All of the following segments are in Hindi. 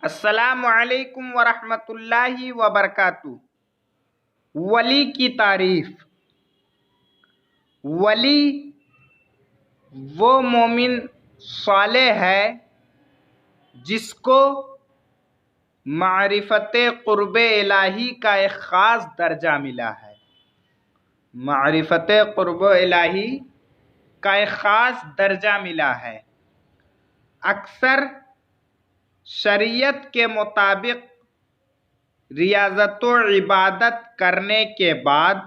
अस्सलामु अलैकुम वरहमतुल्लाहि वबरकातुहू। वली की तारीफ। वली वो मोमिन सालेह है जिसको मारिफत क़ुर्ब इलाही का एक ख़ास दर्जा मिला है। मारिफत क़ुर्ब इलाही का एक ख़ास दर्जा मिला है। अक्सर शरीयत के मुताबिक रियाज़त व इबादत करने के बाद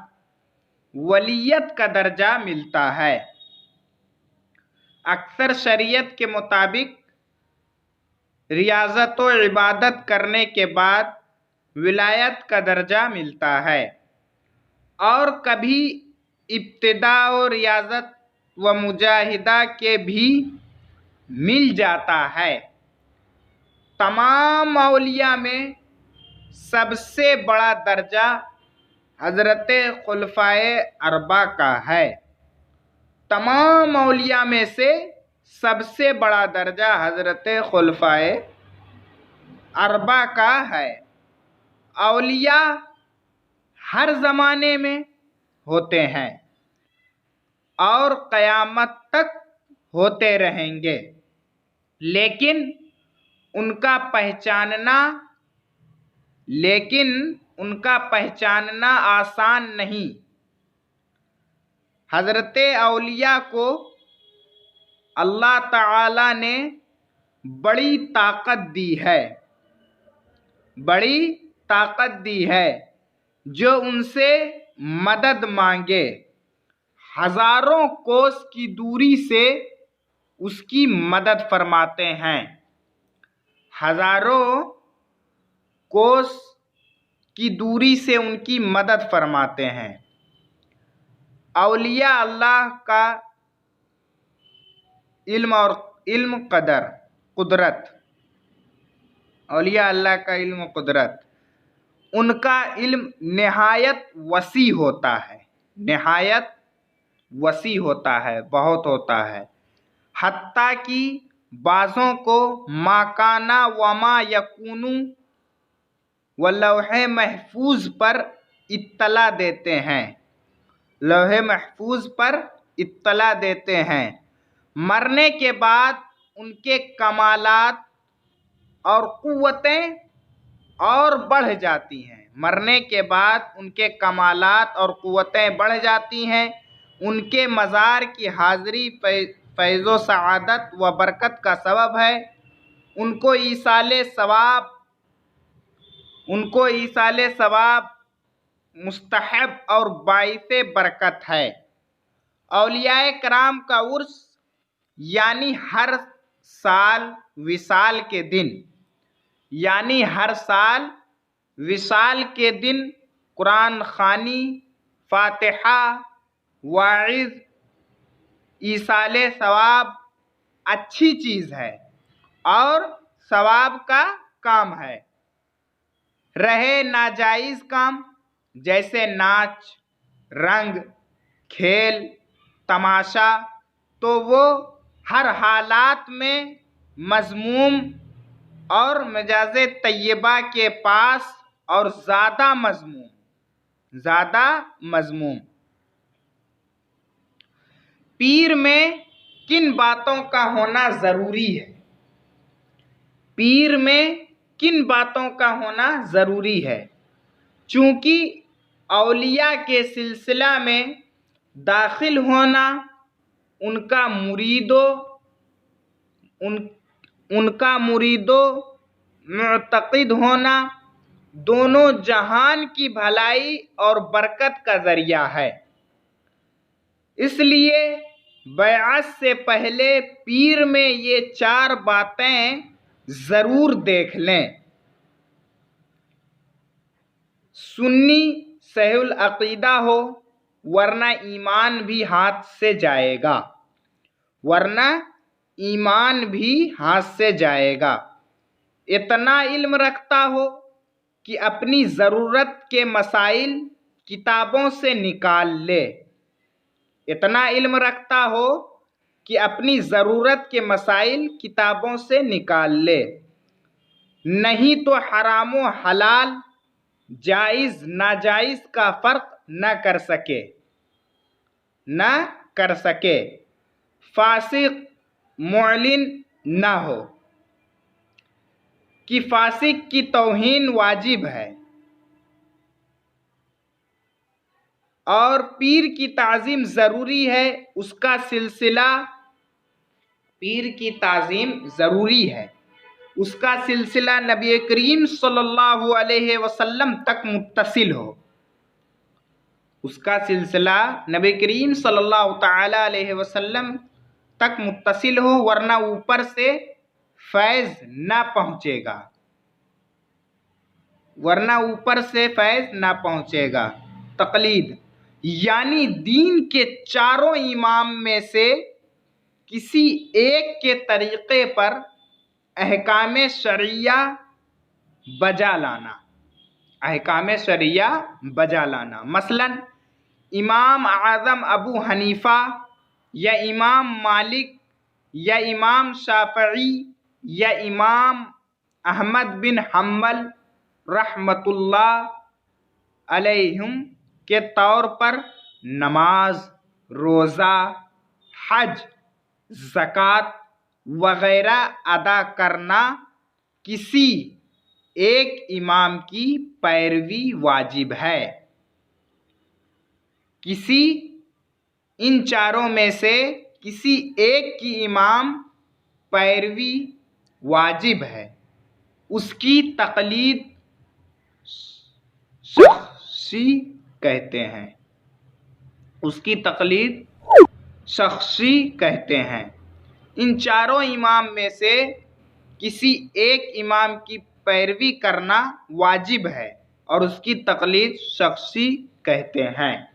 वलीयत का दर्जा मिलता है। अक्सर शरीयत के मुताबिक रियाज़त व इबादत करने के बाद विलायत का दर्जा मिलता है और कभी इब्तिदा व रियाज़त व मुजाहिदा के भी मिल जाता है। तमाम औलिया में सबसे बड़ा दर्जा हज़रत खुलफ़ाए अरबा का है। तमाम औलिया में से सबसे बड़ा दर्जा हज़रत खुलफ़ाए अरबा का है। औलिया हर ज़माने में होते हैं और क़यामत तक होते रहेंगे, लेकिन उनका पहचानना आसान नहीं। हज़रत औलिया को अल्लाह ताला ने बड़ी ताकत दी है। जो उनसे मदद मांगे हज़ारों कोस की दूरी से उसकी मदद फरमाते हैं। हज़ारों कोस की दूरी से उनकी मदद फरमाते हैं। औलिया अल्लाह का औलिया अल्लाह का इल्म कुदरत, उनका इल्म निहायत वसी होता है, बहुत होता है। हत्ता कि बाज़ों को माकाना वमा यकूनु व लौहे महफूज पर इत्तला देते हैं। मरने के बाद उनके कमालात और कुव्वतें और बढ़ जाती हैं। उनके मज़ार की हाज़िरी फैज़ो सआदत व बरकत का सबब है। उनको ईसाले सवाब मुस्तहब और बाइसे बरकत है। औलियाए कराम का उर्स यानी हर साल विसाल के दिन कुरान ख़ानी, फ़ातिहा, वाइज़, ईसाले सवाब अच्छी चीज़ है और सवाब का काम है। रहे नाजायज़ काम जैसे नाच, रंग, खेल, तमाशा, तो वो हर हालात में मज़मूम और मिजाज़े तय्यबा के पास और ज़्यादा मज़मूम। पीर में किन बातों का होना ज़रूरी है? चूँकि औलिया के सिलसिला में दाखिल होना, उनका मुरीदो मुअतक़िद होना दोनों जहान की भलाई और बरकत का ज़रिया है। इसलिए बैअत से पहले पीर में ये 4 बातें ज़रूर देख लें। सुन्नी सहीहुल अक़ीदा हो, वरना ईमान भी हाथ से जाएगा। इतना इल्म रखता हो कि अपनी ज़रूरत के मसाइल किताबों से निकाल ले। नहीं तो हराम व हलाल, जायज़ नाजायज़ का फ़र्क न कर सके, फासिक मुअलिन न हो कि फासिक की तौहीन वाजिब है और पीर की ताज़ीम ज़रूरी है, उसका सिलसिला पीर की ताज़ीम ज़रूरी है, उसका सिलसिला नबी करीम सल्लल्लाहु अलैहि वसल्लम तक मुत्तसिल हो, उसका सिलसिला नबी करीम सल्लल्लाहु ताला अलैहि वसल्लम तक मुत्तसिल हो, वरना ऊपर से फैज़ ना पहुँचेगा, तक़लीद यानी दीन के चारों इमाम में से किसी एक के तरीक़े पर अहकाम शरिया बजा लाना, मसलन इमाम आज़म अबू हनीफ़ा या इमाम मालिक या इमाम शाफ़िई या इमाम अहमद बिन हम्बल रहमतुल्लाह अलैहिम के तौर पर नमाज, रोज़ा, हज, ज़कात वग़ैरह अदा करना किसी एक इमाम की पैरवी वाजिब है। इन चारों में से किसी एक की इमाम पैरवी वाजिब है, उसकी तक़लीद शख़्सी कहते हैं। इन चारों इमाम में से किसी एक इमाम की पैरवी करना वाजिब है और उसकी तक़लीद शख़्सी कहते हैं।